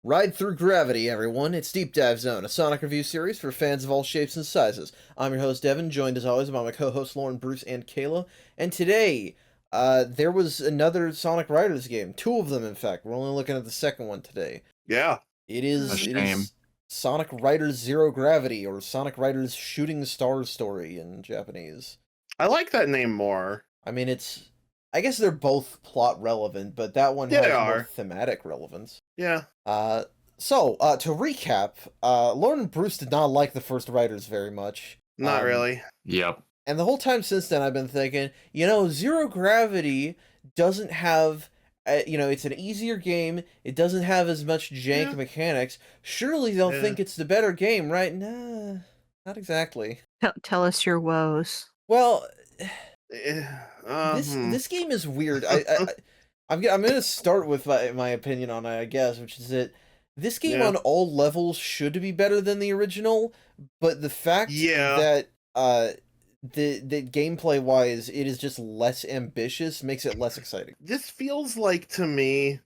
Ride through gravity, everyone. It's Deep Dive Zone, a Sonic review series for fans of all shapes and sizes. I'm your host, Devin, joined as always by my co-hosts Lauren, Bruce, and Kayla. And today, there was another Sonic Riders game. Two of them, in fact. We're only looking at the second one today. Yeah. It A is shame. Sonic Riders Zero Gravity, or Sonic Riders Shooting Star Story in Japanese. I like that name more. I mean, I guess they're both plot relevant, but that one Yeah, has they more are. thematic relevance. Yeah. To recap, Lauren and Bruce did not like the first Riders very much. Not really. Yep. And the whole time since then, I've been thinking, Zero Gravity doesn't have, it's an easier game. It doesn't have as much jank mechanics. Surely they'll think it's the better game, right? Nah, not exactly. Tell us your woes. Well, Uh, this game is weird. I'm gonna start with my opinion on it, I guess, which is that this game on all levels should be better than the original, but the fact that the gameplay wise it is just less ambitious makes it less exciting. This feels like to me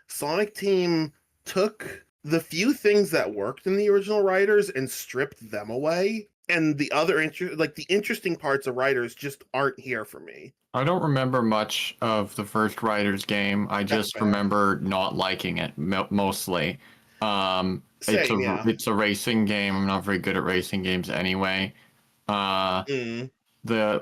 Sonic Team took the few things that worked in the original Riders and stripped them away. And the other the interesting parts of Riders just aren't here for me. I don't remember much of the first Riders game. I just remember not liking it mostly. It's a racing game. I'm not very good at racing games anyway. The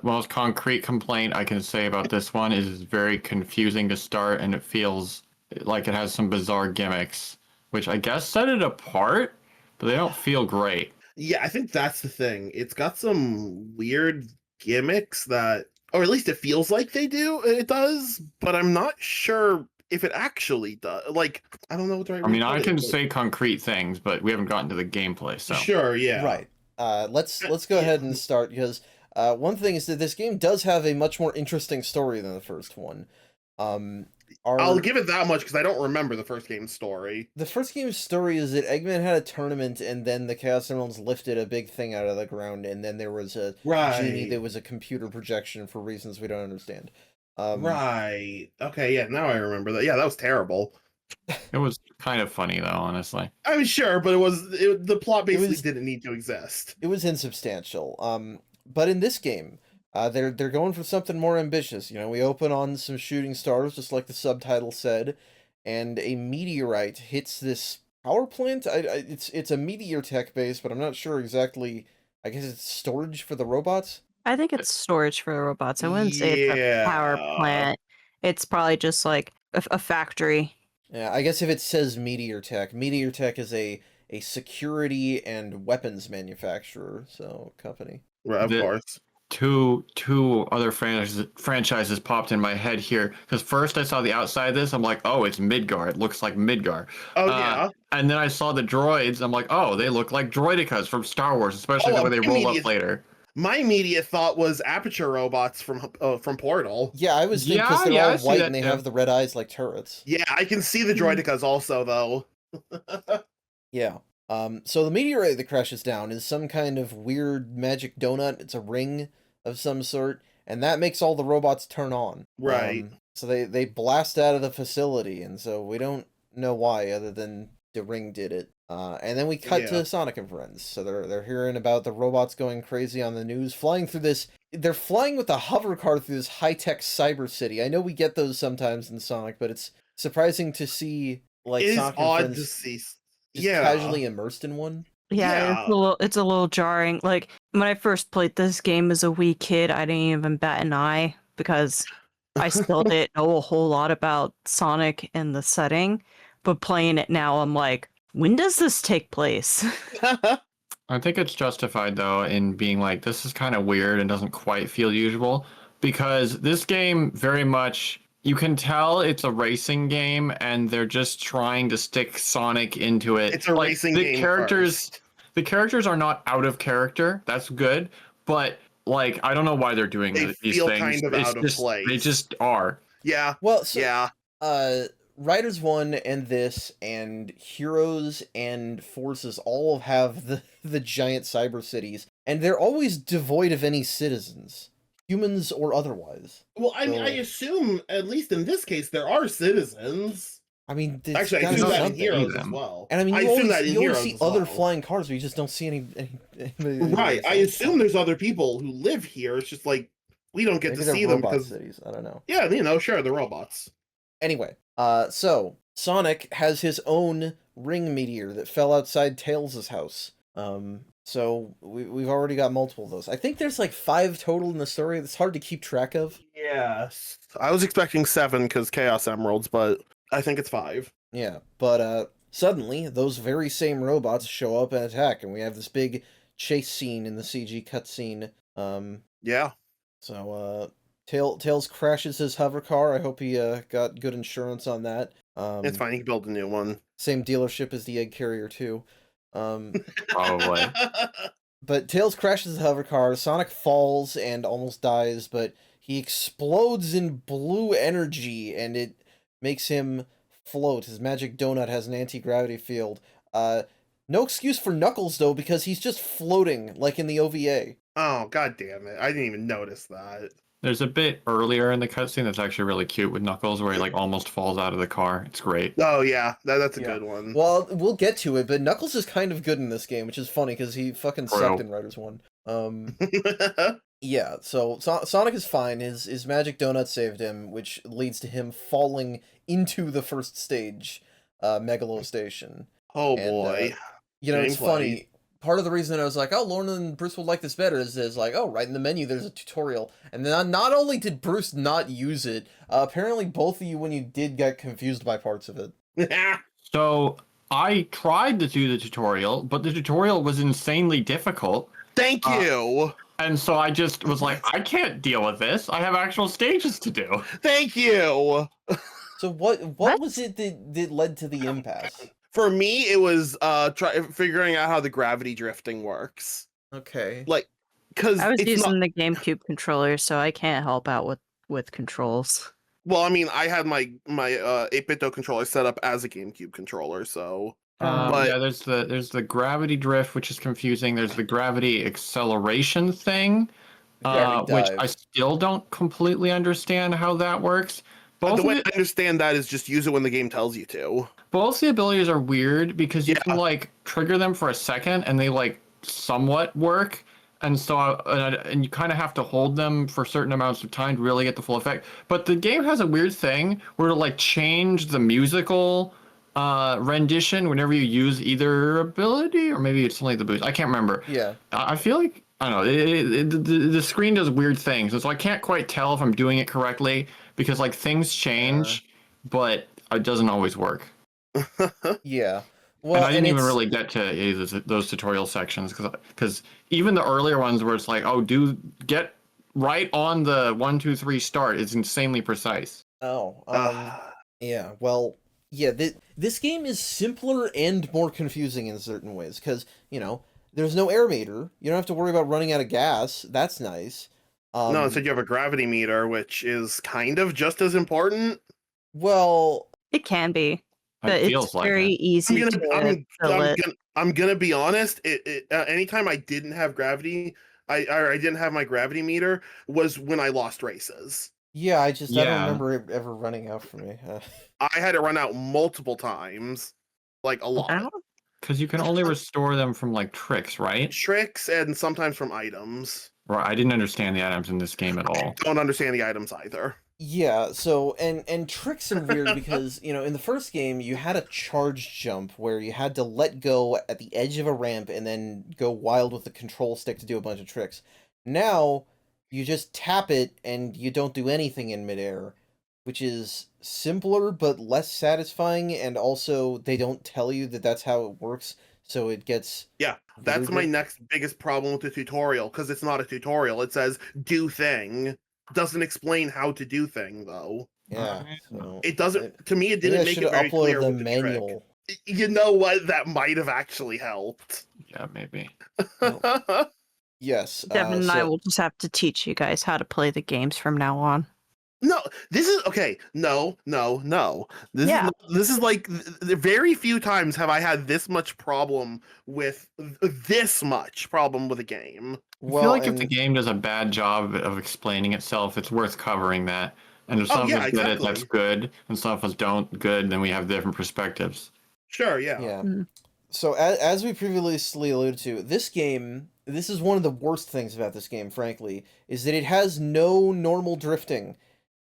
most concrete complaint I can say about this one is it's very confusing to start, and it feels like it has some bizarre gimmicks, which I guess set it apart, but they don't feel great. Yeah, I think that's the thing. It's got some weird gimmicks that, or at least it feels like it does, but I'm not sure if it actually does. Like, I don't know what the right I mean, I can say concrete things, but we haven't gotten to the gameplay, so. Sure, yeah. Right. Let's go ahead and start, because one thing is that this game does have a much more interesting story than the first one. I'll give it that much because I don't remember the first game's story. The first game's story is that Eggman had a tournament, and then the Chaos Emeralds lifted a big thing out of the ground, and then there was a genie that was a computer projection for reasons we don't understand. Right. Okay, yeah, now I remember that. Yeah, that was terrible. It was kind of funny, though, honestly. I mean, sure, but the plot basically didn't need to exist. It was insubstantial. But in this game, they're going for something more ambitious. We open on some shooting stars, just like the subtitle said, and a meteorite hits this power plant. It's a meteor tech base, but I'm not sure exactly. I guess it's storage for the robots. I think it's storage for the robots. I wouldn't say it's a power plant. It's probably just like a factory. Yeah, I guess if it says Meteor Tech is a security and weapons manufacturer, so company. Right, of course. Two other franchises popped in my head here, because first I saw the outside of this, I'm like, oh, it's Midgar. It looks like Midgar. Oh, yeah. And then I saw the droids. I'm like, oh, they look like Droidicas from Star Wars, especially the way they roll up later. My immediate thought was Aperture robots from Portal. Yeah, I was thinking because they're all white and they have the red eyes like turrets. Yeah, I can see the Droidicas also, though. Yeah. So the meteorite that crashes down is some kind of weird magic donut. It's a ring of some sort, and that makes all the robots turn on. Right. So they blast out of the facility, and so we don't know why, other than the ring did it. And then we cut to Sonic and friends. So they're hearing about the robots going crazy on the news, flying through this. They're flying with a hover car through this high-tech cyber city. I know we get those sometimes in Sonic, but it's surprising to see Sonic and friends to see. Just casually immersed in one. Yeah, it's a little jarring. Like, when I first played this game as a wee kid, I didn't even bat an eye because I still didn't know a whole lot about Sonic and the setting. But playing it now, I'm like, when does this take place? I think it's justified, though, in being like, this is kind of weird and doesn't quite feel usual, because this game very much, you can tell it's a racing game, and they're just trying to stick Sonic into it. It's a racing game first. The characters are not out of character. That's good, but I don't know why they're doing these feel things. Kind of out of place. They just are. Yeah. Well, so, Riders 1 and this and Heroes and Forces all have the giant cyber cities, and they're always devoid of any citizens, humans or otherwise. Well, I mean, I assume, at least in this case, there are citizens. I mean, Actually, I gotta assume be that in something. Heroes as well. And I mean, I you assume always, that in you always Heroes see as other well. flying cars, but you just don't see any Right. I assume there's other people who live here. It's just like we don't get Maybe to they're see them robot because cities. I don't know. yeah, sure, the robots. Anyway, so Sonic has his own ring meteor that fell outside Tails' house. So we've already got multiple of those. I think there's like 5 total in the story. It's hard to keep track of. Yes. I was expecting 7 because Chaos Emeralds, but I think it's 5. Yeah, but suddenly those very same robots show up and attack, and we have this big chase scene in the CG cutscene. Yeah. So Tails crashes his hover car. I hope he got good insurance on that. It's fine. He can build a new one. Same dealership as the egg carrier too. Probably. But Tails crashes the hover car. Sonic falls and almost dies, but he explodes in blue energy, and it makes him float. His magic donut has an anti-gravity field. No excuse for Knuckles, though, because he's just floating, like in the OVA. Oh, god damn it. I didn't even notice that. There's a bit earlier in the cutscene that's actually really cute with Knuckles where he like almost falls out of the car. It's great. Oh, yeah. That's a good one. Well, we'll get to it, but Knuckles is kind of good in this game, which is funny, because he fucking sucked in Riders 1. Yeah, so Sonic is fine. His magic donut saved him, which leads to him falling into the first stage, Megalo Station. Oh, boy. It's funny. Part of the reason I was like, oh, Lauren and Bruce will like this better is like, oh, right in the menu there's a tutorial. And then not only did Bruce not use it, apparently both of you, when you did, got confused by parts of it. So I tried to do the tutorial, but the tutorial was insanely difficult. Thank you. And so I just was like, I can't deal with this. I have actual stages to do. Thank you. So what was it that led to the impasse? For me, it was figuring out how the gravity drifting works. Okay. Like, because I was using the GameCube controller, so I can't help out with controls. Well, I mean, I had my 8-bit controller set up as a GameCube controller, so. But yeah, there's the gravity drift, which is confusing. There's the gravity acceleration thing, which I still don't completely understand how that works. The way I understand that is just use it when the game tells you to. Both the abilities are weird because you can like trigger them for a second and they like somewhat work, and so and you kind of have to hold them for certain amounts of time to really get the full effect. But the game has a weird thing where to like change the musical rendition whenever you use either ability, or maybe it's only the boost. I can't remember. Yeah. I feel like I don't know. The screen does weird things, and so I can't quite tell if I'm doing it correctly because like things change, but it doesn't always work. Yeah. Well, and I didn't even really get to any of those tutorial sections because even the earlier ones where it's like, oh, get right on the 1, 2, 3 start. It's insanely precise. Oh. Yeah. Well. Yeah. This game is simpler and more confusing in certain ways because there's no air meter. You don't have to worry about running out of gas. That's nice. No, instead you have a gravity meter, which is kind of just as important. Well, it can be, but it's very easy I'm gonna be honest. Anytime I didn't have gravity, I didn't have my gravity meter was when I lost races. Yeah, I don't remember it ever running out for me. I had it run out multiple times, like a lot. Because you can only restore them from like tricks, right? Tricks and sometimes from items. Right, I didn't understand the items in this game at all. I don't understand the items either. Yeah, so and tricks are weird because in the first game you had a charge jump where you had to let go at the edge of a ramp and then go wild with the control stick to do a bunch of tricks. Now you just tap it and you don't do anything in midair, which is simpler but less satisfying, and also they don't tell you that that's how it works, so it gets that's my next biggest problem with the tutorial, because it's not a tutorial. It says do thing, doesn't explain how to do thing though. Yeah, so it doesn't. To me, it didn't make it very clear the with manual. The trick. You know what? That might have actually helped. Yeah, maybe. Yes, Devin and I will just have to teach you guys how to play the games from now on. No, this is okay. No. This is like very few times have I had this much problem with a game. I feel like if the game does a bad job of explaining itself, it's worth covering that. And if some of us get it, exactly. that's good. And some of us don't, good. Then we have different perspectives. Sure, yeah. Yeah. So as we previously alluded to, this game, this is one of the worst things about this game, frankly, is that it has no normal drifting.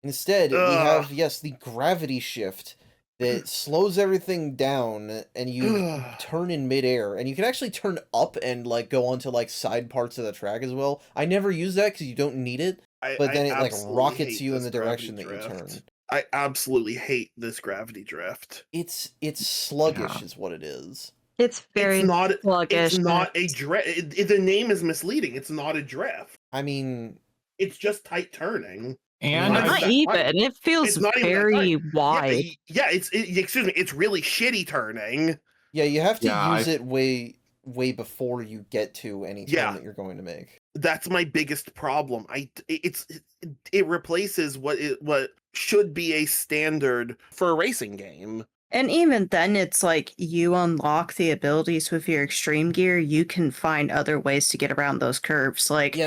Instead, we have, yes, the gravity shift that slows everything down, and you turn in midair, and you can actually turn up and like go onto like side parts of the track as well. I never use that because you don't need it, but then it like rockets you in the direction that you turn. I absolutely hate this gravity drift. It's sluggish, is what it is. It's very sluggish. It's not a drift. The name is misleading. It's not a drift. I mean, it's just tight turning. And not even. It feels very wide. Excuse me. It's really shitty turning. Yeah, you have to use it way before you get to any turn that you're going to make. That's my biggest problem. It replaces what should be a standard for a racing game. And even then, it's like you unlock the abilities with your extreme gear. You can find other ways to get around those curves, like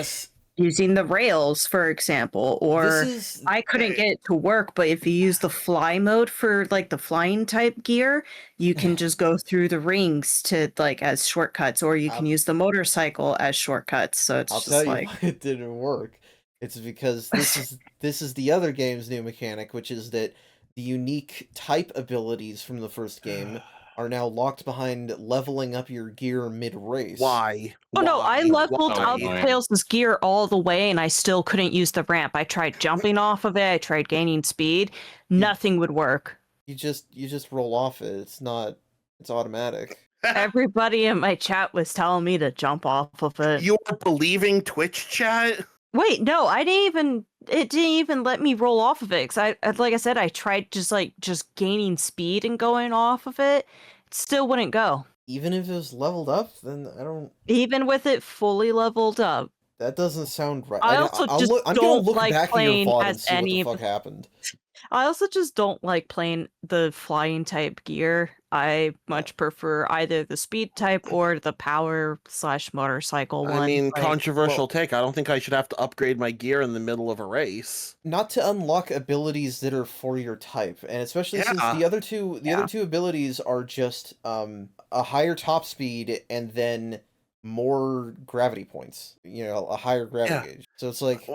using the rails, for example. Or I couldn't get it to work, but if you use the fly mode for like the flying type gear, you can just go through the rings to like as shortcuts, or you can use the motorcycle as shortcuts. So it's I'll tell you why it didn't work. It's because this is the other game's new mechanic, which is that the unique type abilities from the first game are now locked behind leveling up your gear mid-race. Why? Oh no, I leveled up Tails' gear all the way and I still couldn't use the ramp. I tried jumping off of it, I tried gaining speed. Nothing would work. You just roll off it. It's automatic. Everybody in my chat was telling me to jump off of it. You're believing Twitch chat? Wait, no, it didn't even let me roll off of it. Cause like I said, I tried just gaining speed and going off of it. It still wouldn't go. Even if it was leveled up, then I don't... Even with it fully leveled up. That doesn't sound right. I'm gonna look back at your VOD and see what the fuck happened. I also just don't like playing the flying type gear. I much prefer either the speed type or the power / motorcycle one. I mean, controversial take. I don't think I should have to upgrade my gear in the middle of a race. Not to unlock abilities that are for your type, and especially since the other two abilities are just a higher top speed and then more gravity points. You know, a higher gravity gauge. So it's like,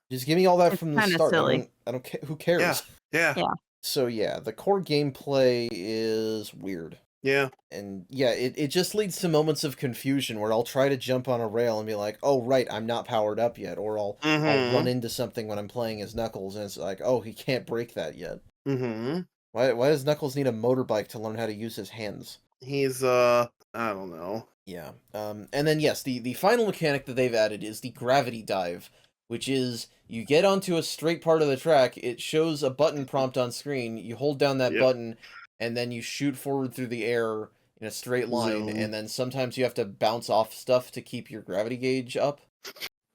just give me all that from the start. Silly. I don't care. Who cares? Yeah. So yeah, the core gameplay is weird. Yeah. And yeah, it just leads to moments of confusion where I'll try to jump on a rail and be like, oh right, I'm not powered up yet. Or I'll run into something when I'm playing as Knuckles and it's like, oh, he can't break that yet. Why does Knuckles need a motorbike to learn how to use his hands? He's I don't know. Yeah. And then yes, the final mechanic that they've added is the gravity dive, which is you get onto a straight part of the track, it shows a button prompt on screen, you hold down that button, and then you shoot forward through the air in a straight line, and then sometimes you have to bounce off stuff to keep your gravity gauge up.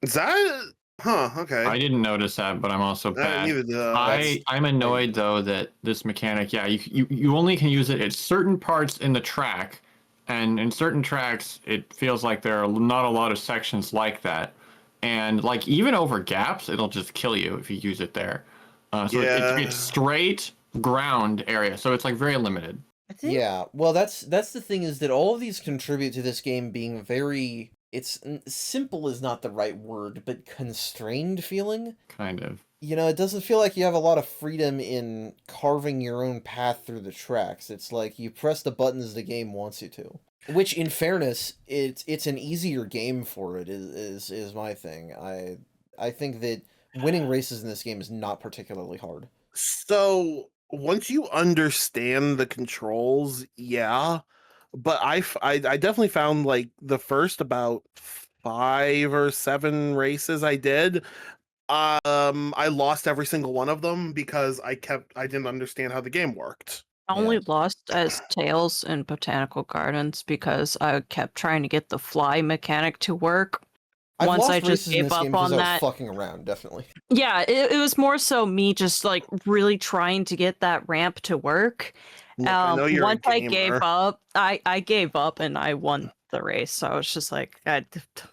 Is that... Huh, okay. I didn't notice that, but I'm also bad. I'm annoyed, though, that this mechanic, you only can use it at certain parts in the track, and in certain tracks, it feels like there are not a lot of sections like that. And like even over gaps, it'll just kill you if you use it there. It's straight ground area, so it's like very limited. Yeah, well, that's the thing is that all of these contribute to this game being very... It's simple is not the right word, but constrained feeling. Kind of. You know, it doesn't feel like you have a lot of freedom in carving your own path through the tracks. It's like you press the buttons the game wants you to. Which, in fairness, it's an easier game for it, is my thing. I think that winning races in this game is not particularly hard. So, once you understand the controls, but I definitely found, like, the first about 5 or 7 races I did, I lost every single one of them because I didn't understand how the game worked. I only lost as Tails in Botanical Gardens because I kept trying to get the fly mechanic to work. Once I just gave up on that. I was fucking around, definitely. Yeah, it was more so me just like really trying to get that ramp to work. Once I gave up, I gave up and I won the race. So I was just like,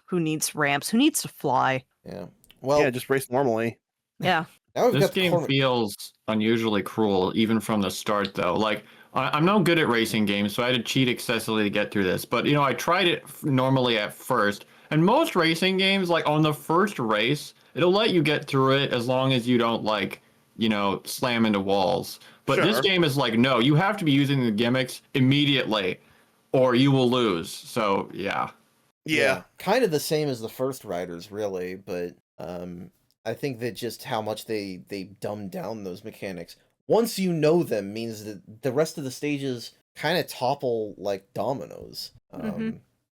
who needs ramps? Who needs to fly? Yeah. Well, just race normally. Yeah. Now we've This got the game feels unusually cruel, even from the start, though. Like, I'm no good at racing games, so I had to cheat excessively to get through this. But, I tried it normally at first. And most racing games, like, on the first race, it'll let you get through it as long as you don't, like, slam into walls. But this Sure. game is like, no, you have to be using the gimmicks immediately, or you will lose. So, yeah. Yeah. Kind of the same as the first Riders, really, but I think that just how much they dumbed down those mechanics. Once you know them means that the rest of the stages kind of topple like dominoes.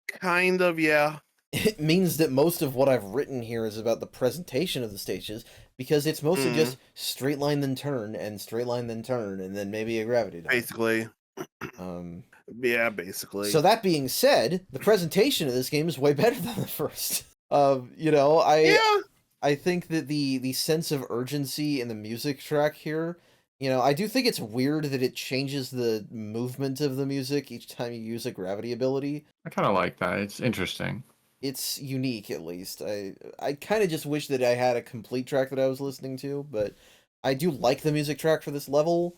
Kind of, yeah. It means that most of what I've written here is about the presentation of the stages, because it's mostly just straight line then turn and straight line then turn and then maybe a gravity dome. Basically. Yeah, basically. So that being said, the presentation of this game is way better than the first. I think that the sense of urgency in the music track here, I do think it's weird that it changes the movement of the music each time you use a gravity ability. I kind of like that. It's interesting. It's unique, at least. I kind of just wish that I had a complete track that I was listening to, but I do like the music track for this level.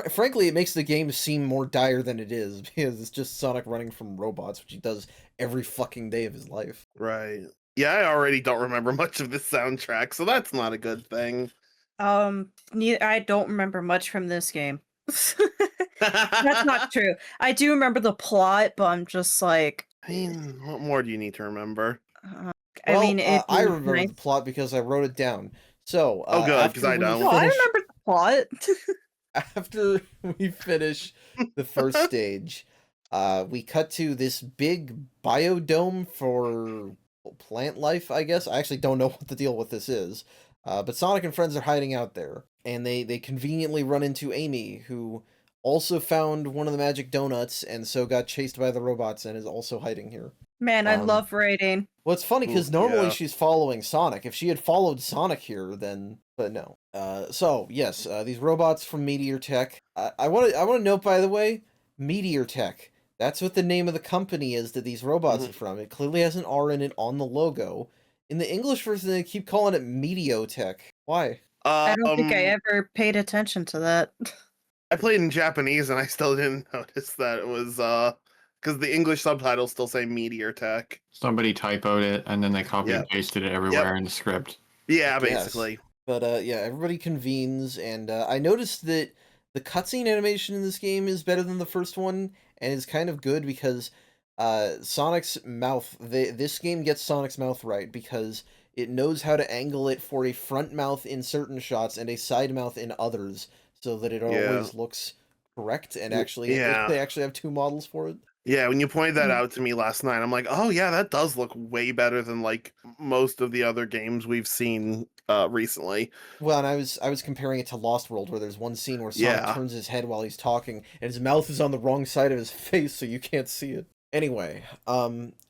Frankly, it makes the game seem more dire than it is, because it's just Sonic running from robots, which he does every fucking day of his life. Right. Yeah, I already don't remember much of this soundtrack, so that's not a good thing. I don't remember much from this game. That's not true. I do remember the plot, but I'm just like... I mean, what more do you need to remember? I remember the plot because I wrote it down. So, oh, good, because I don't. I remember the plot. After we finish the first stage, we cut to this big biodome for plant life, I guess. I actually don't know what the deal with this is. But Sonic and friends are hiding out there, and they conveniently run into Amy, who also found one of the magic donuts, and so got chased by the robots and is also hiding here. Man, I love raiding. Well, it's funny, because normally she's following Sonic. If she had followed Sonic here, then... But no. So, yes, these robots from Meteor Tech. I want to note, by the way, Meteor Tech. That's what the name of the company is that these robots are from. It clearly has an R in it on the logo. In the English version, they keep calling it Meteotech. Why? I don't think I ever paid attention to that. I played in Japanese and I still didn't notice that it was because the English subtitles still say Meteor Tech. Somebody typoed it and then they copied and pasted it everywhere in the script. Yeah, basically. But yeah, everybody convenes, and I noticed that the cutscene animation in this game is better than the first one, and it's kind of good because Sonic's mouth, this game gets Sonic's mouth right, because it knows how to angle it for a front mouth in certain shots and a side mouth in others, so that it always looks correct, and actually they actually have two models for it. Yeah, when you pointed that out to me last night, I'm like, oh yeah, that does look way better than like most of the other games we've seen recently. Well, and I was comparing it to Lost World, where there's one scene where Sonic turns his head while he's talking, and his mouth is on the wrong side of his face, so you can't see it. Anyway,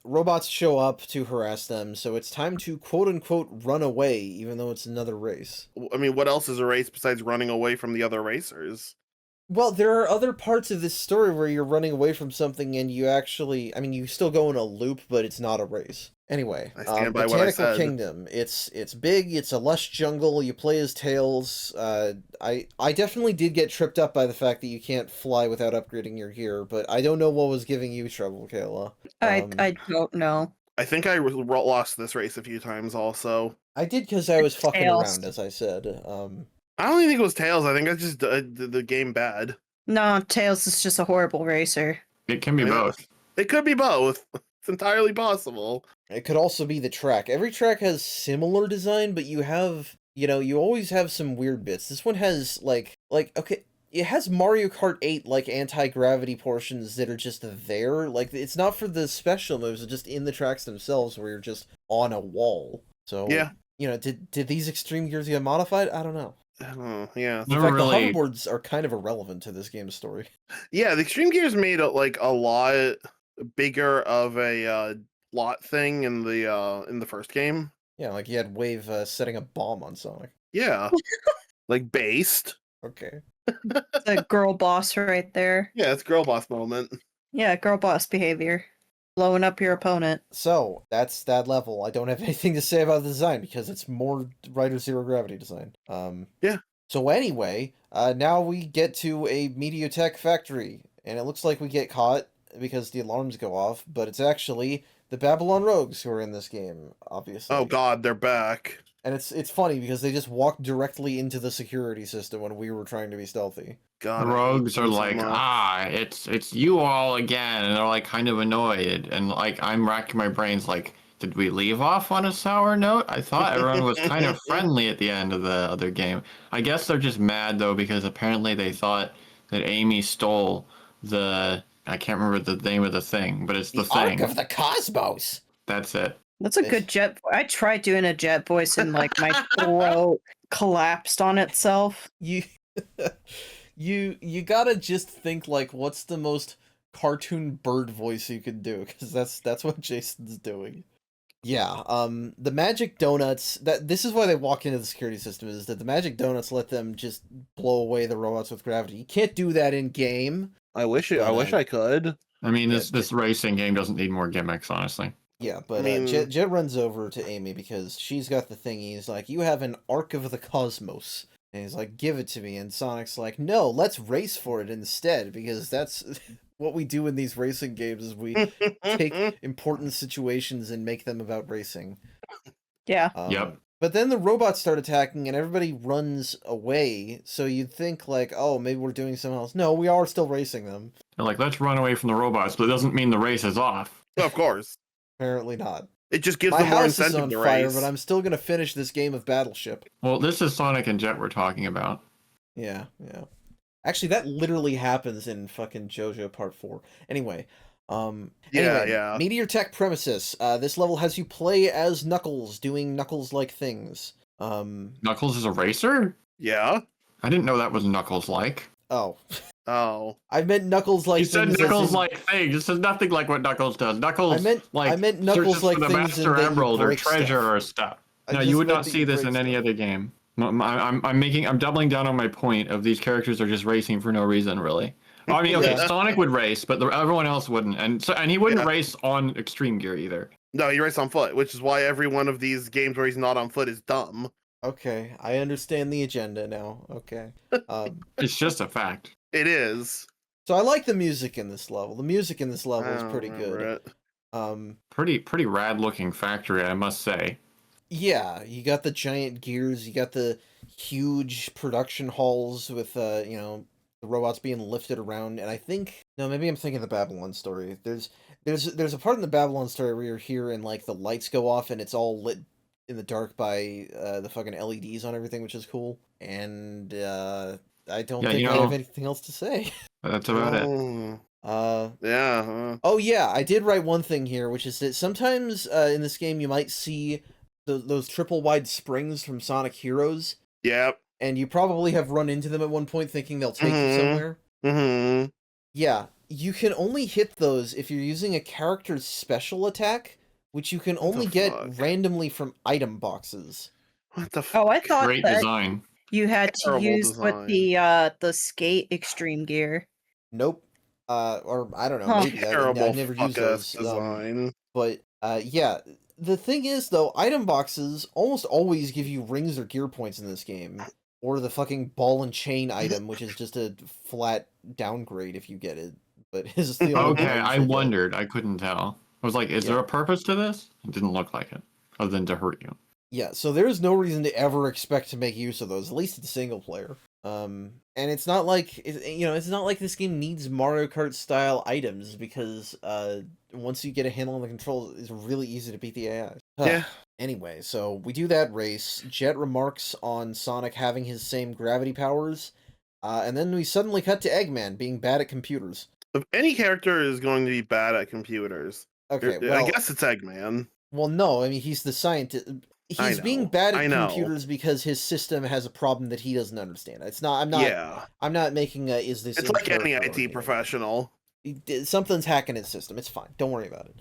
robots show up to harass them, so it's time to quote-unquote run away, even though it's another race. I mean, what else is a race besides running away from the other racers? Well, there are other parts of this story where you're running away from something and you actually... I mean, you still go in a loop, but it's not a race. Anyway, I stand by what I said. Botanical Kingdom. It's big, it's a lush jungle, you play as Tails. I definitely did get tripped up by the fact that you can't fly without upgrading your gear, but I don't know what was giving you trouble, Kayla. I don't know. I think I lost this race a few times also. I did because I was fucking Tails. around, as I said. I don't even think it was Tails. I think I just did the game bad. No, Tails is just a horrible racer. It can be both. It could be both. It's entirely possible. It could also be the track. Every track has similar design, but you have, you always have some weird bits. This one has, okay, it has Mario Kart 8, anti-gravity portions that are just there. It's not for the special moves, it's just in the tracks themselves where you're just on a wall. So, yeah. Did these extreme gears get modified? I don't know. Yeah. In fact, the hoverboards are kind of irrelevant to this game's story. Yeah, the extreme gears made a lot bigger of a lot thing in the first game. Yeah, you had Wave setting a bomb on Sonic. Yeah. Based. Okay. The girl boss right there. Yeah, it's girl boss moment. Yeah, girl boss behavior. blowing up your opponent. So that's that level. I don't have anything to say about the design because it's more Rider Zero Gravity design. Yeah. So anyway, now we get to a Mediatek factory, and it looks like we get caught because the alarms go off, but it's actually the Babylon Rogues who are in this game, obviously. Oh God, they're back. And it's funny because they just walked directly into the security system when we were trying to be stealthy. God, The I hate rogues are them so like, much. it's you all again, and they're like kind of annoyed, and like I'm racking my brains like, did we leave off on a sour note? I thought everyone was kind of friendly at the end of the other game. I guess they're just mad though because apparently they thought that Amy stole I can't remember the name of the thing, but it's the thing. Ark of the Cosmos. That's it. That's a good jet. I tried doing a jet voice and like my throat collapsed on itself. You gotta just think like, what's the most cartoon bird voice you could do? Because that's what Jason's doing. Yeah. The magic donuts. This is why they walk into the security system. Is that the magic donuts let them just blow away the robots with gravity? You can't do that in game. I wish I could. I mean, this racing game doesn't need more gimmicks, honestly. Yeah, but I mean- Jet runs over to Amy because she's got the thing. He's like, "You have an Ark of the Cosmos," and he's like, "Give it to me." And Sonic's like, "No, let's race for it instead," because that's what we do in these racing games. Is we take important situations and make them about racing. Yeah. Yep. But then the robots start attacking, and everybody runs away. So you'd think like, "Oh, maybe we're doing something else." No, we are still racing them. They're like, let's run away from the robots, but it doesn't mean the race is off. Of course. Apparently not. It just gives My them more house is incentive on to fire, race. but I'm still gonna finish this game of Battleship. Well, this is Sonic and Jet we're talking about. Yeah. Actually, that literally happens in fucking JoJo Part 4. Anyway, Yeah. Meteor Tech Premises. This level has you play as Knuckles, doing Knuckles-like things. Knuckles is a racer? Yeah. I didn't know that was Knuckles-like. Oh. Oh. I meant Knuckles-like You things. said Knuckles-like things. This is nothing like what Knuckles does. Knuckles, I meant searches Knuckles-like for the things in Master that you Emerald or break treasure stuff. or stuff. I No, just you would meant not that see you this break in any stuff. other game. I'm doubling down on my point of these characters are just racing for no reason, really. I mean, okay, Yeah. Sonic would race, but everyone else wouldn't, and he wouldn't race on Extreme Gear either. No, he races on foot, which is why every one of these games where he's not on foot is dumb. Okay, I understand the agenda now. Okay. It's just a fact. It is. So I like the music in this level. The music in this level I is don't pretty remember good. it. Pretty rad looking factory, I must say. Yeah, you got the giant gears, you got the huge production halls with the robots being lifted around, and I think maybe I'm thinking of the Babylon story. There's a part in the Babylon story where you're here and like the lights go off and it's all lit in the dark by the fucking LEDs on everything, which is cool. And I don't think I have anything else to say. That's about it. Yeah. Oh yeah, I did write one thing here, which is that sometimes in this game you might see those triple wide springs from Sonic Heroes. Yep. And you probably have run into them at one point thinking they'll take you somewhere. Mm-hmm. Yeah, you can only hit those if you're using a character's special attack, which you can only get randomly from item boxes. What the fuck? Oh, I thought Great that design. you had to Terrible use design. with the skate extreme gear. Nope. Or I don't know. Huh. Maybe I Terrible never used fuck-ass those. design. But yeah, the thing is though, item boxes almost always give you rings or gear points in this game, or the fucking ball and chain item, which is just a flat downgrade if you get it. But it's the only Okay, one I you get. wondered. I couldn't tell. I was like, is there a purpose to this? It didn't look like it, other than to hurt you. Yeah, so there's no reason to ever expect to make use of those, at least in single player. And it's not like it's not like this game needs Mario Kart style items because once you get a handle on the controls, it's really easy to beat the AI. Yeah. Anyway, so we do that race. Jet remarks on Sonic having his same gravity powers, and then we suddenly cut to Eggman being bad at computers. If any character is going to be bad at computers, Okay, I guess it's Eggman. Well, no, I mean he's the scientist. He's being bad at computers because his system has a problem that he doesn't understand. It's not. I'm not making a. Is this? It's like any IT argument. professional. Something's hacking his system. It's fine. Don't worry about it.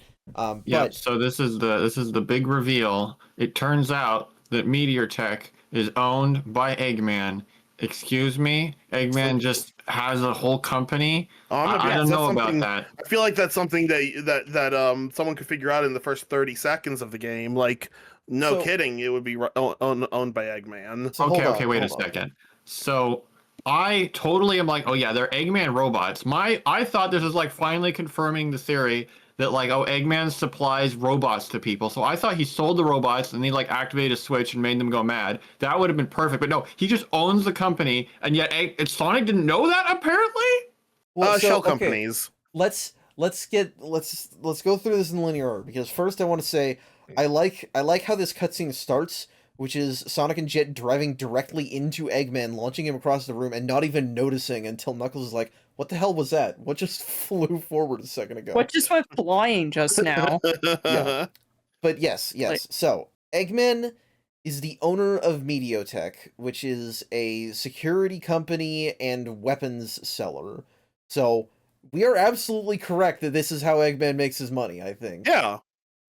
Yeah. But, So this is the big reveal. It turns out that Meteor Tech is owned by Eggman, Excuse me? Eggman just has a whole company? I don't know about that. I feel like that's something that someone could figure out in the first 30 seconds of the game. Like, no kidding, it would be owned by Eggman. So okay, wait a second. So I totally am like, oh yeah, they're Eggman robots. I thought this was like finally confirming the theory that like, oh, Eggman supplies robots to people. So I thought he sold the robots and he like activated a switch and made them go mad. That would have been perfect. But no, he just owns the company, and yet Sonic didn't know that apparently. Well, shell companies. Let's go through this in linear order, because first I want to say I like how this cutscene starts, which is Sonic and Jet driving directly into Eggman, launching him across the room, and not even noticing until Knuckles is like, what the hell was that? What just flew forward a second ago? What just went flying just now? Yeah. But yes. So, Eggman is the owner of Mediotech, which is a security company and weapons seller. So, we are absolutely correct that this is how Eggman makes his money, I think. Yeah.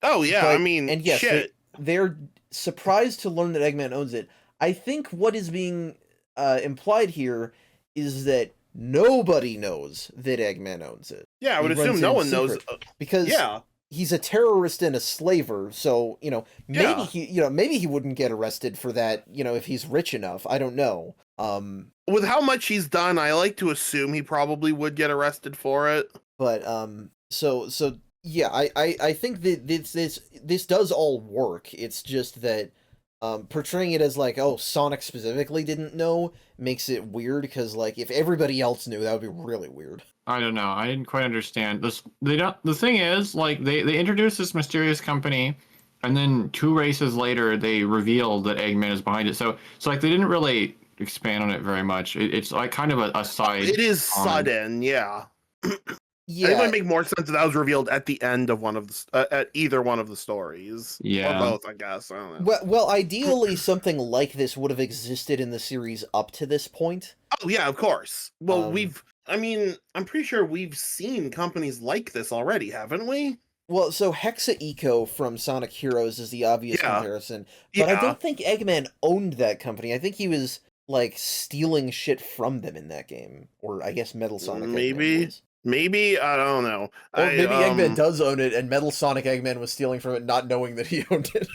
Oh, yeah, But, I mean, and yes, shit. They're surprised to learn that Eggman owns it. I think what is being implied here is that nobody knows that Eggman owns it. Yeah, I would assume no one knows, because he's a terrorist and a slaver. So maybe he wouldn't get arrested for that. If he's rich enough, I don't know. With how much he's done, I like to assume he probably would get arrested for it. But so yeah, I think that this does all work. It's just that portraying it as like, oh, Sonic specifically didn't know makes it weird, because like if everybody else knew, that would be really weird. I don't know. I didn't quite understand this. The thing is, like, they introduced this mysterious company, and then 2 races later they revealed that Eggman is behind it. So like they didn't really expand on it very much. It's like kind of a side. It is sudden, yeah. Yeah, it would make more sense if that was revealed at the end of one of the at either one of the stories. Yeah, or both, I guess. I don't know. Well, ideally, something like this would have existed in the series up to this point. Oh yeah, of course. Well, I'm pretty sure we've seen companies like this already, haven't we? Well, so Hexa Eco from Sonic Heroes is the obvious comparison, but I don't think Eggman owned that company. I think he was like stealing shit from them in that game, or I guess Metal Sonic. Maybe, I don't know. Or maybe Eggman does own it, and Metal Sonic Eggman was stealing from it, not knowing that he owned it.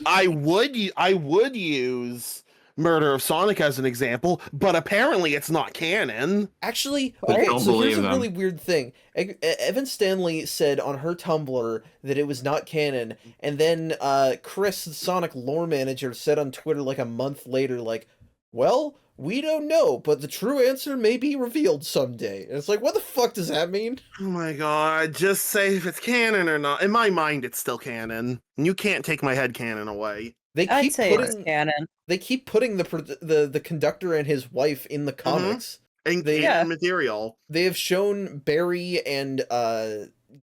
I would use Murder of Sonic as an example, but apparently it's not canon. Actually, okay, so here's a really weird thing. Evan Stanley said on her Tumblr that it was not canon, and then Chris, the Sonic lore manager, said on Twitter like a month later, like, well, we don't know, but the true answer may be revealed someday. And it's like, what the fuck does that mean? Oh my god, just say if it's canon or not. In my mind, it's still canon. You can't take my head canon away. I'd say it's canon. They keep putting the conductor and his wife in the comics. And material. They have shown Barry and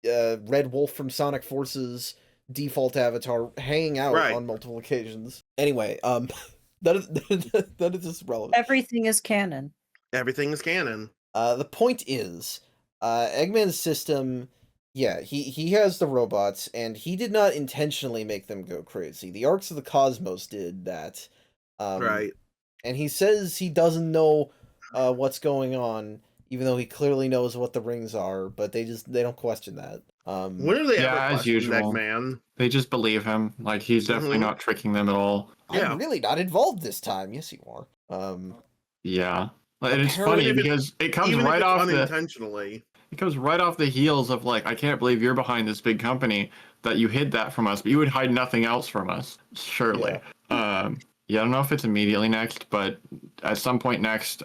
Red Wolf from Sonic Force's default avatar hanging out on multiple occasions. Anyway, that is just relevant. Everything is canon. Everything is canon. The point is, Eggman's system, yeah, he has the robots, and he did not intentionally make them go crazy. The Arcs of the Cosmos did that. Right. And he says he doesn't know what's going on, even though he clearly knows what the rings are, but they don't question that. When are they ever as usual, Eggman? They just believe him. Like, he's definitely not tricking them at all. I'm really not involved this time. Yes, you are. Yeah. And it's funny because it comes right off unintentionally. It comes right off the heels of like, I can't believe you're behind this big company, that you hid that from us, but you would hide nothing else from us, surely. Yeah. I don't know if it's immediately next, but at some point next,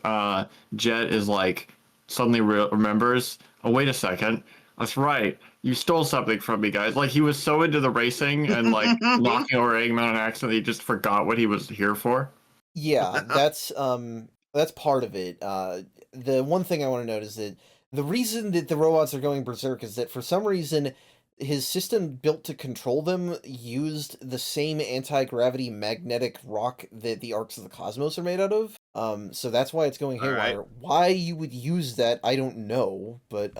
Jet is like suddenly remembers, oh, wait a second, that's right, you stole something from me, guys. Like, he was so into the racing and like knocking over Eggman on accident, he just forgot what he was here for. Yeah, that's part of it. The one thing I want to note is that the reason that the robots are going berserk is that for some reason his system built to control them used the same anti-gravity magnetic rock that the Arcs of the Cosmos are made out of. So that's why it's going haywire. Right. Why you would use that, I don't know, but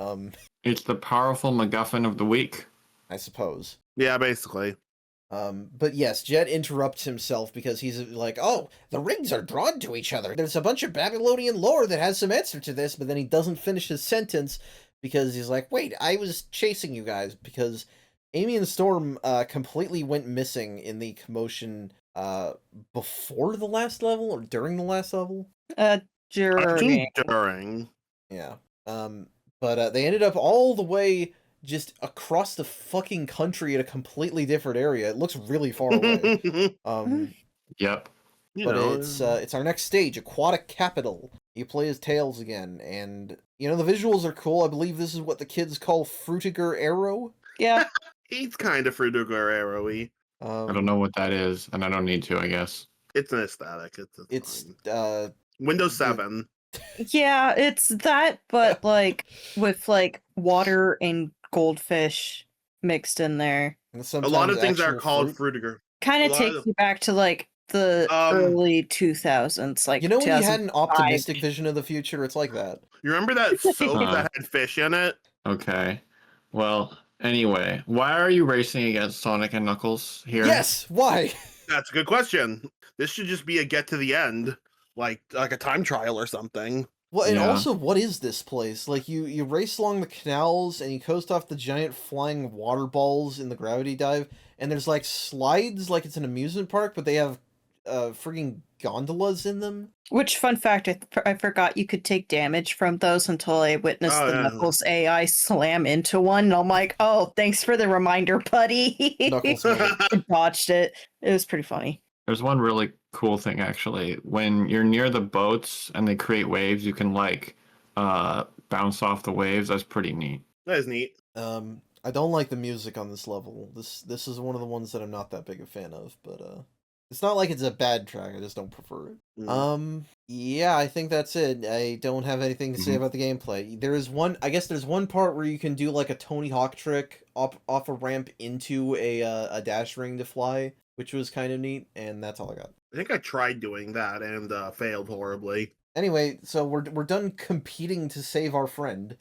it's the powerful MacGuffin of the week, I suppose. Yeah, basically. But yes, Jet interrupts himself because he's like, oh, the rings are drawn to each other. There's a bunch of Babylonian lore that has some answer to this, but then he doesn't finish his sentence because he's like, wait, I was chasing you guys because Amy and Storm completely went missing in the commotion before the last level or during the last level? During. Yeah. But they ended up all the way just across the fucking country in a completely different area. It looks really far away. Yep. But it's our next stage, Aquatic Capital. You play as Tails again, and the visuals are cool. I believe this is what the kids call Frutiger Arrow. Yeah. He's kind of Frutiger Arrowy. I don't know what that is, and I don't need to, I guess. It's an aesthetic. It's Windows 7. Yeah, it's that, but like with like water and goldfish mixed in there. A lot of things are called Frutiger. Kind of takes you back to like the early 2000s, like when you had an optimistic vision of the future, it's like that. You remember that soap that had fish in it? Okay. Well, anyway, why are you racing against Sonic and Knuckles here? Yes, why? That's a good question. This should just be a get to the end, like a time trial or something. Well, and also, what is this place? Like, you race along the canals, and you coast off the giant flying water balls in the gravity dive, and there's, like, slides like it's an amusement park, but they have frigging gondolas in them. Which, fun fact, I forgot you could take damage from those until I witnessed the Knuckles AI slam into one, and I'm like, oh, thanks for the reminder, buddy. Knuckles I dodged it. It was pretty funny. There's one really cool thing, actually. When you're near the boats and they create waves, you can, like, bounce off the waves. That's pretty neat. That is neat. I don't like the music on this level. This is one of the ones that I'm not that big a fan of, but it's not like it's a bad track, I just don't prefer it. Yeah, I think that's it. I don't have anything to say about the gameplay. There's one part where you can do like a Tony Hawk trick off a ramp into a dash ring to fly, which was kind of neat, and that's all I got. I think I tried doing that and failed horribly. Anyway, so we're done competing to save our friend.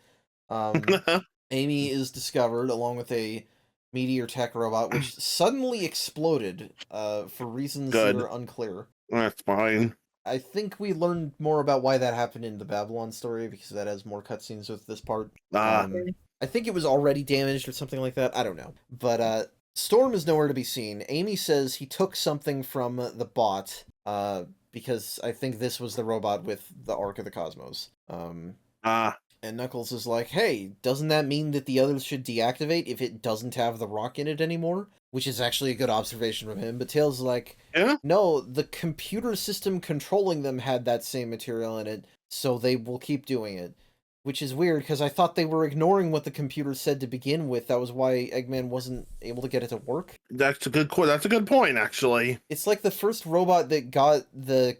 Amy is discovered along with a meteor tech robot, which suddenly exploded for reasons that are unclear. That's fine. I think we learned more about why that happened in the Babylon story, because that has more cutscenes with this part. I think it was already damaged or something like that. I don't know. But Storm is nowhere to be seen. Amy says he took something from the bot, because I think this was the robot with the Ark of the Cosmos. And Knuckles is like, hey, doesn't that mean that the others should deactivate if it doesn't have the rock in it anymore? Which is actually a good observation from him. But Tails is like, no, the computer system controlling them had that same material in it, so they will keep doing it. Which is weird, because I thought they were ignoring what the computer said to begin with. That was why Eggman wasn't able to get it to work. That's a good point, actually. It's like the first robot that got the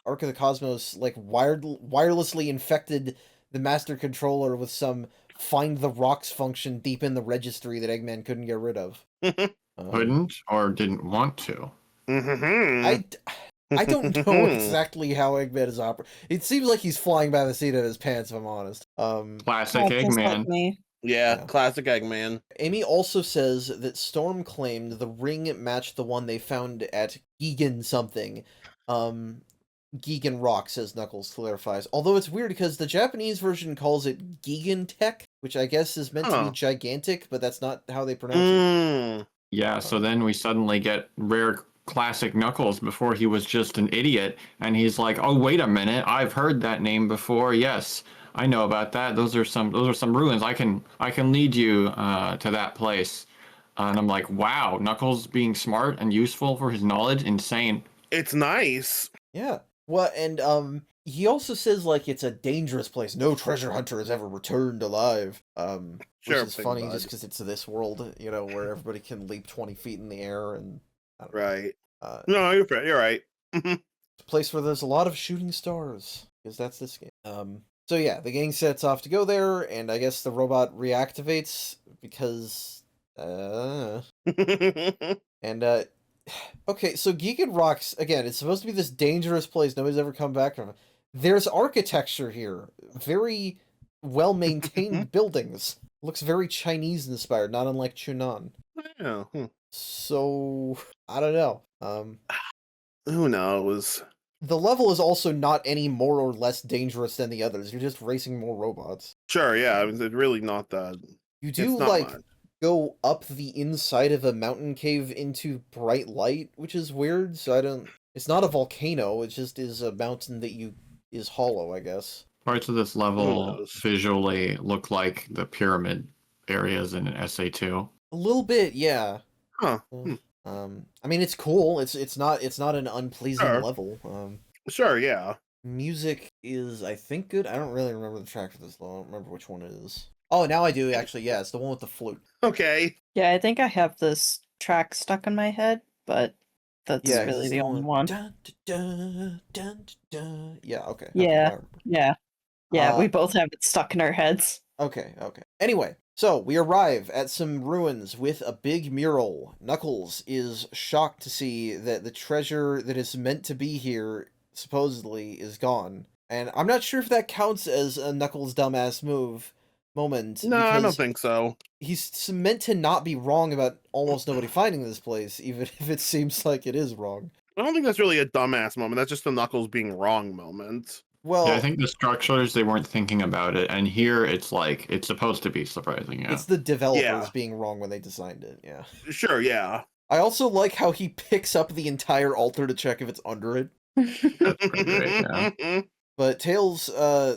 Ark of the Cosmos, like, wirelessly infected the master controller with some find the rocks function deep in the registry that Eggman couldn't get rid of. Couldn't or didn't want to. I don't know exactly how Eggman is operating. It seems like he's flying by the seat of his pants, if I'm honest. Classic Eggman. Yeah, classic Eggman. Amy also says that Storm claimed the ring matched the one they found at Gigan something. Gigan Rock, says Knuckles, clarifies. Although it's weird because the Japanese version calls it Gigan Tech, which I guess is meant to be gigantic, but that's not how they pronounce it. Yeah, so then we suddenly get rare classic Knuckles before he was just an idiot, and he's like, oh, wait a minute, I've heard that name before. Yes, I know about that. Those are some ruins. I can lead you to that place. And I'm like, wow, Knuckles being smart and useful for his knowledge, insane. It's nice. Yeah. Well, and he also says like it's a dangerous place. No treasure hunter has ever returned alive. Which is funny just because it's this world, where everybody can leap 20 feet in the air and. Right. No, you're right. It's a place where there's a lot of shooting stars, because that's this game. So yeah, the gang sets off to go there, and I guess the robot reactivates because. And okay, so Gigan Rocks, again, it's supposed to be this dangerous place nobody's ever come back from. There's architecture here. Very well-maintained buildings. Looks very Chinese-inspired, not unlike Chunan. Yeah. So I don't know. Who knows? The level is also not any more or less dangerous than the others. You're just racing more robots. Sure, yeah. I mean, it's really not that. You It's do not like much. go up the inside of a mountain cave into bright light, which is weird. So I don't. It's not a volcano. It just is a mountain that is hollow, I guess. Parts of this Who level knows? visually look like the pyramid areas in SA2. A little bit, yeah. Huh. I mean, it's cool. It's not an unpleasing Sure. level. Sure, yeah. Music is, I think, good. I don't really remember the track for this level. I don't remember which one it is. Oh, now I do, actually. Yeah, it's the one with the flute. Okay. Yeah, I think I have this track stuck in my head, but that's Yeah, really it's the only one. Dun, dun, dun, dun, dun. Yeah, okay. Yeah, Okay, yeah, we both have it stuck in our heads. okay. Anyway, so we arrive at some ruins with a big mural. Knuckles is shocked to see that the treasure that is meant to be here, supposedly, is gone. And I'm not sure if that counts as a Knuckles dumbass moment, No, I don't because think so. he's meant to not be wrong about almost nobody finding this place, even if it seems like it is wrong. I don't think that's really a dumbass moment. That's just a Knuckles being wrong moment. Well, Yeah, I think the structures, they weren't thinking about it, and here it's like it's supposed to be surprising. Yeah, it's the developers Yeah. being wrong when they designed it, yeah. Sure, yeah. I also like how he picks up the entire altar to check if it's under it. that's pretty great. Yeah. But Tails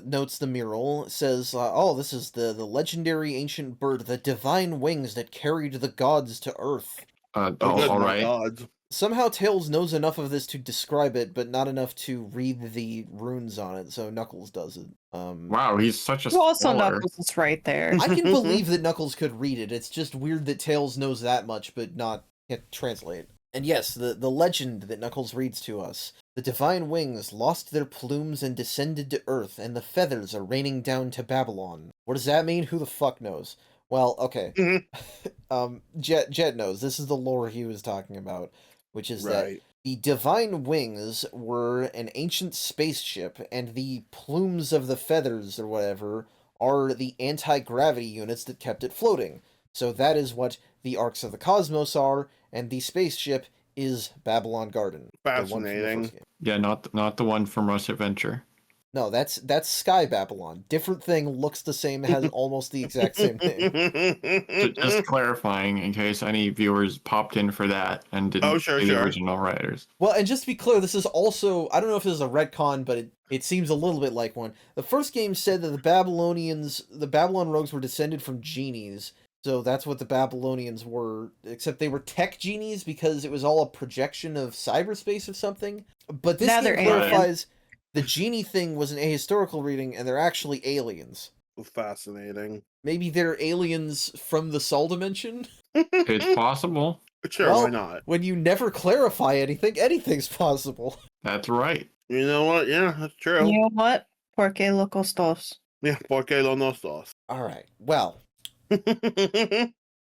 notes the mural, says, oh, this is the legendary ancient bird, the divine wings that carried the gods to Earth. Oh, good, All my right. God. Somehow Tails knows enough of this to describe it, but not enough to read the runes on it, so Knuckles does it. Wow, he's such a Also, scholar. Knuckles is right there. I can believe that Knuckles could read it. It's just weird that Tails knows that much, but can't translate. And yes, the legend that Knuckles reads to us. The divine wings lost their plumes and descended to Earth, and the feathers are raining down to Babylon. What does that mean? Who the fuck knows? Well, okay. Jet knows. This is the lore he was talking about, which is that Right. the divine wings were an ancient spaceship, and the plumes of the feathers or whatever are the anti-gravity units that kept it floating. So that is what the Arcs of the Cosmos are, and the spaceship is Babylon Garden. the one from the Fascinating. first game. Yeah, not the one from Rush Adventure. No, that's Sky Babylon. Different thing, looks the same, has almost the exact same name. Just clarifying in case any viewers popped in for that and didn't Oh, sure, see the sure. original writers. Well, and just to be clear, this is also, I don't know if this is a retcon, but it seems a little bit like one. The first game said that the Babylon rogues were descended from genies, so that's what the Babylonians were, except they were tech genies because it was all a projection of cyberspace or something. But this Now game they're aliens. clarifies the genie thing was an ahistorical reading, and they're actually aliens. Fascinating. Maybe they're aliens from the Sol dimension? It's possible. Sure, Well, why not? When you never clarify anything, anything's possible. That's right. You know what? Yeah, that's true. You know what? Porque locos dos. Yeah, porque lo nostos. Alright, well,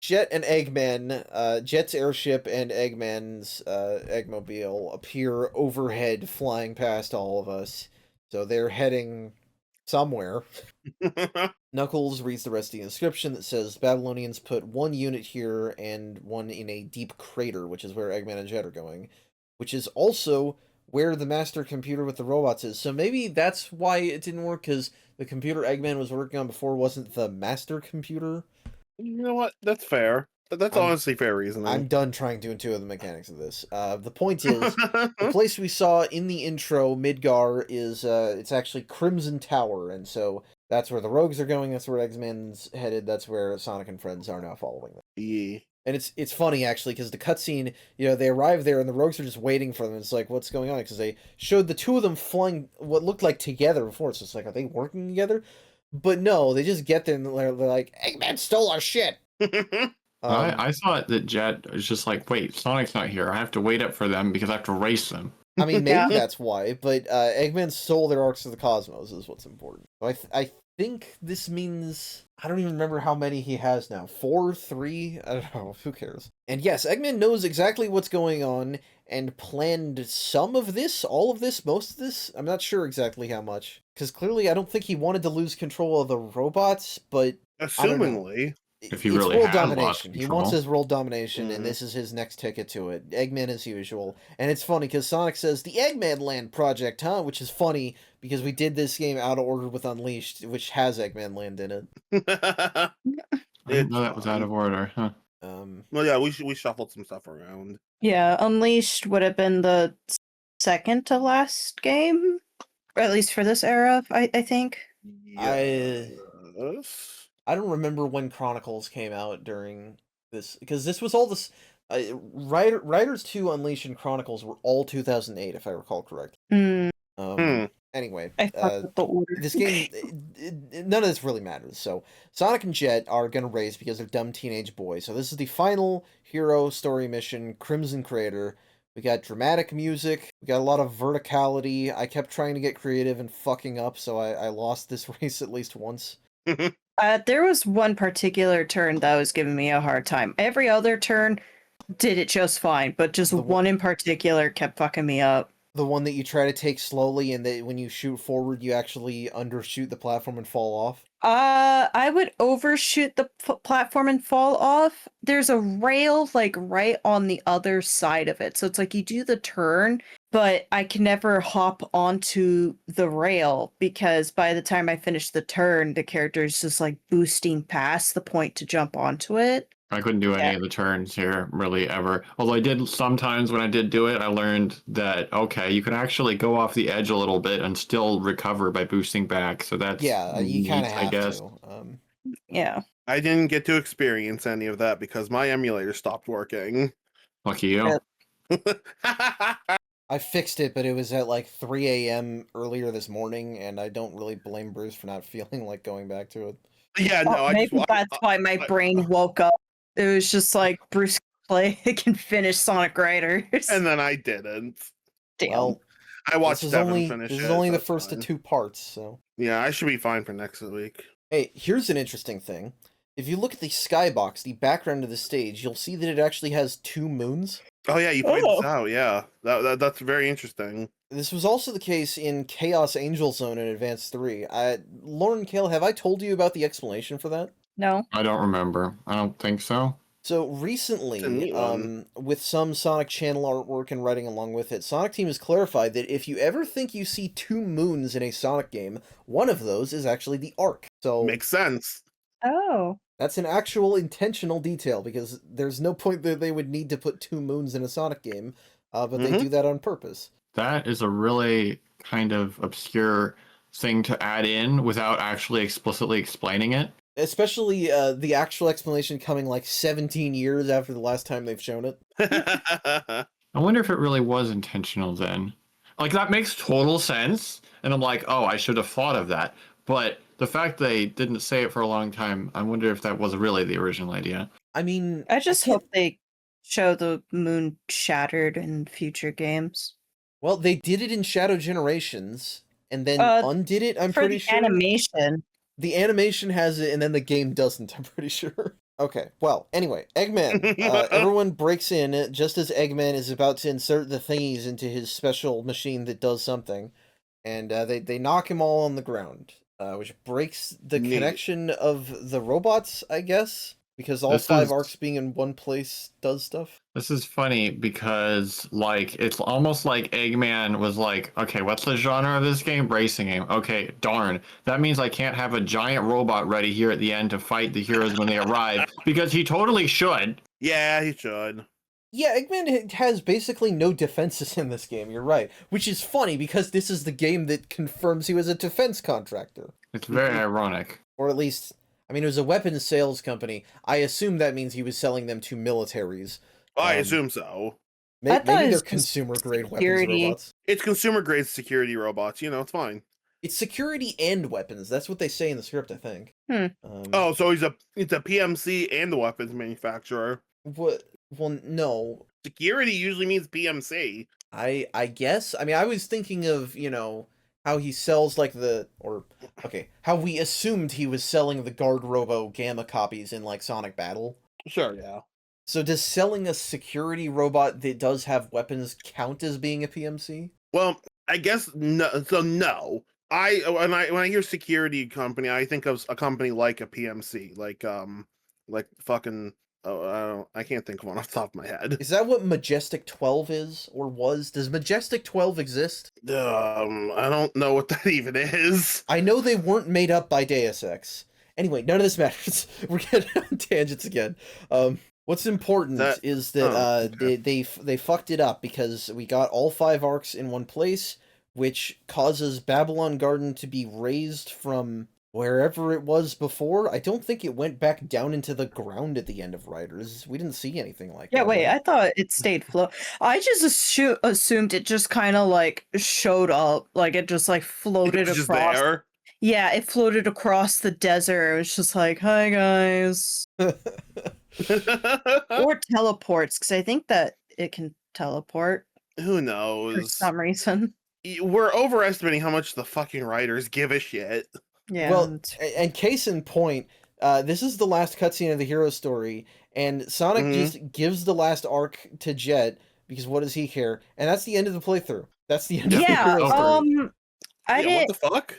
Jet and Eggman, Jet's airship and Eggman's Eggmobile appear overhead, flying past all of us. So they're heading somewhere. Knuckles reads the rest of the inscription that says Babylonians put one unit here and one in a deep crater, which is where Eggman and Jet are going, which is also where the master computer with the robots is. So maybe that's why it didn't work, because the computer Eggman was working on before wasn't the master computer. You know what? That's fair. That's I'm- honestly fair reasoning. I'm done trying to intuit the mechanics of this. The point is, the place we saw in the intro, Midgar, is it's actually Crimson Tower, and so that's where the rogues are going. That's where Eggman's headed. That's where Sonic and friends are now following them. Yeah. And it's funny actually, because the cutscene, they arrive there and the rogues are just waiting for them. It's like, what's going on? Because they showed the two of them flying what looked like together before. It's just like, are they working together? But no, they just get there and they're like, Eggman stole our shit. I thought that Jet was just like, wait, Sonic's not here. I have to wait up for them because I have to race them. I mean, maybe Yeah. that's why, but Eggman stole their Arcs of the Cosmos is what's important. So I think this means, I don't even remember how many he has now. 4, 3? I don't know, who cares? And yes, Eggman knows exactly what's going on and planned some of this, all of this, most of this. I'm not sure exactly how much, because clearly I don't think he wanted to lose control of the robots, but I don't know. Assumingly. If he it's really world has lost domination. He wants control. his world domination, and this is his next ticket to it. Eggman as usual. And it's funny because Sonic says, the Eggman Land Project, huh? Which is funny because we did this game out of order with Unleashed, which has Eggman Land in it. I didn't know that was out of order, huh? Well, yeah, we shuffled some stuff around. Yeah, Unleashed would have been the second to last game, or at least for this era, I think. Yes. I don't remember when Chronicles came out during this, because this was all this. Riders 2 Unleashed and Chronicles were all 2008, if I recall correctly. Anyway, I fucked the order. this game, none of this really matters. So Sonic and Jet are gonna race because they're dumb teenage boys. So this is the final hero story mission, Crimson Crater. We got dramatic music. We got a lot of verticality. I kept trying to get creative and fucking up, so I lost this race at least once. There was one particular turn that was giving me a hard time. Every other turn did it just fine, but just one in particular kept fucking me up. The one that you try to take slowly, and that when you shoot forward, you actually undershoot the platform and fall off? I would overshoot the platform and fall off. There's a rail, like, right on the other side of it. So it's like you do the turn, but I can never hop onto the rail because by the time I finish the turn, the character is just, like, boosting past the point to jump onto it. I couldn't do any of the turns here, really, ever. Although I did sometimes when I did do it, I learned that, okay, you can actually go off the edge a little bit and still recover by boosting back. So that's you kind of have to. Yeah. I didn't get to experience any of that because my emulator stopped working. Lucky you. I fixed it, but it was at like 3 a.m. earlier this morning, and I don't really blame Bruce for not feeling like going back to it. Yeah, no, maybe that's why my brain woke up. It was just like, Bruce can finish Sonic Riders. And then I didn't. Damn. Well, I watched Devin finish it. This is only the first of 2 parts, so... Yeah, I should be fine for next week. Hey, here's an interesting thing. If you look at the skybox, the background of the stage, you'll see that it actually has 2 moons. Oh yeah, you pointed this out, yeah. That's very interesting. This was also the case in Chaos Angel Zone in Advance 3. Lauren Kale, have I told you about the explanation for that? No. I don't remember. I don't think so. So recently, with some Sonic channel artwork and writing along with it, Sonic Team has clarified that if you ever think you see 2 moons in a Sonic game, one of those is actually the arc. So makes sense. Oh. That's an actual intentional detail, because there's no point that they would need to put 2 moons in a Sonic game, but they do that on purpose. That is a really kind of obscure thing to add in without actually explicitly explaining it. Especially the actual explanation coming like 17 years after the last time they've shown it. I wonder if it really was intentional then. Like, that makes total sense. And I'm like, oh, I should have thought of that. But the fact they didn't say it for a long time, I wonder if that was really the original idea. I mean... I just hope they show the moon shattered in future games. Well, they did it in Shadow Generations, and then undid it, I'm pretty sure. Animation. The animation has it, and then the game doesn't, I'm pretty sure. Okay, well, anyway, Eggman. Everyone breaks in just as Eggman is about to insert the thingies into his special machine that does something, and they knock him all on the ground, which breaks the connection of the robots, I guess, because all 5 arcs being in one place does stuff. This is funny because, like, it's almost like Eggman was like, okay, what's the genre of this game? Racing game. Okay, darn. That means I can't have a giant robot ready here at the end to fight the heroes when they arrive, because he totally should. Yeah, he should. Yeah, Eggman has basically no defenses in this game, you're right. Which is funny, because this is the game that confirms he was a defense contractor. It's very ironic. Or at least, I mean, it was a weapons sales company. I assume that means he was selling them to militaries. I assume so. Maybe they're consumer-grade weapons robots. It's consumer-grade security robots, it's fine. It's security and weapons. That's what they say in the script, I think. So it's a PMC and the weapons manufacturer. What? Well, no. Security usually means PMC. I guess. I mean, I was thinking of, how he sells, like, how we assumed he was selling the Guard Robo Gamma copies in, like, Sonic Battle. Sure, yeah. So does selling a security robot that does have weapons count as being a PMC? Well, I guess no. So no. When I hear security company, I think of a company like a PMC, like like fucking. Oh, I can't think of one off the top of my head. Is that what Majestic 12 is or was? Does Majestic 12 exist? I don't know what that even is. I know they weren't made up by Deus Ex. Anyway, none of this matters. We're getting on tangents again. What's important is that okay. they fucked it up because we got all 5 arcs in one place, which causes Babylon Garden to be raised from wherever it was before. I don't think it went back down into the ground at the end of Riders. We didn't see anything like that. Yeah, wait, I thought it stayed float. I just assumed it just kind of like showed up, like it just like floated It was across. just there. Yeah, it floated across the desert. It was just like, hi guys. Or teleports, because I think that it can teleport Who for knows? some reason. We're overestimating how much the fucking writers give a shit. Yeah. Well, and case in point, this is the last cutscene of the hero story, and Sonic just gives the last arc to Jet because what does he care? And that's the end of the playthrough. That's the end of the hero story. I didn't. What the fuck?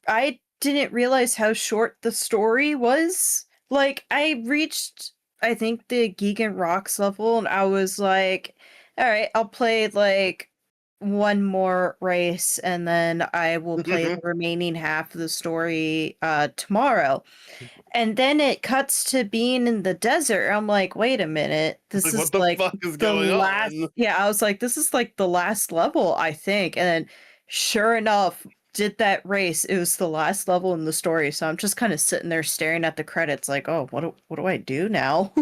I didn't realize how short the story was. Like, I reached, I think, the Gigant Rocks level, and I was like, all right, I'll play like one more race, and then I will play the remaining half of the story tomorrow. And then it cuts to being in the desert. I'm like, wait a minute, this Like, is what the like fuck is the going last. on? Yeah, I was like, this is like the last level, I think. And then, sure enough, did that race. It was the last level in the story. So I'm just kind of sitting there staring at the credits, like, oh, what do I do now?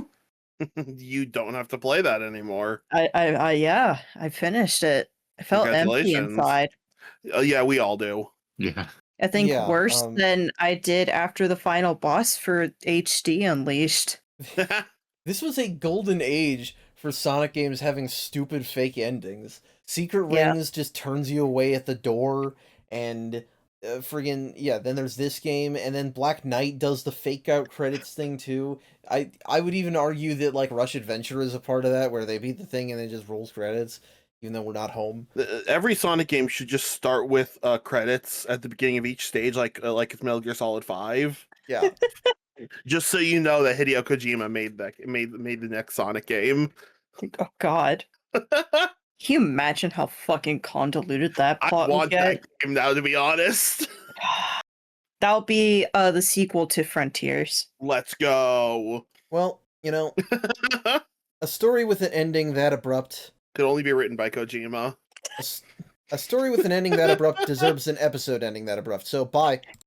You don't have to play that anymore. Yeah, I finished it. I felt empty Congratulations. inside. Yeah, we all do. Yeah. I think Yeah, worse than I did after the final boss for HD Unleashed. This was a golden age for Sonic games having stupid fake endings. Secret Rings just turns you away at the door, and then there's this game, and then Black Knight does the fake out credits thing too. I would even argue that like Rush Adventure is a part of that, where they beat the thing and then just rolls credits, even though we're not home. Every Sonic game should just start with credits at the beginning of each stage, like it's Metal Gear Solid 5. Yeah. Just so you know that Hideo Kojima made the next Sonic game. Oh God. Can you imagine how fucking convoluted that plot I want would get? that game now, to be honest. That'll be the sequel to Frontiers. Let's go. Well, a story with an ending that abrupt Could only be written by Kojima. a story with an ending that abrupt deserves an episode ending that abrupt. So bye.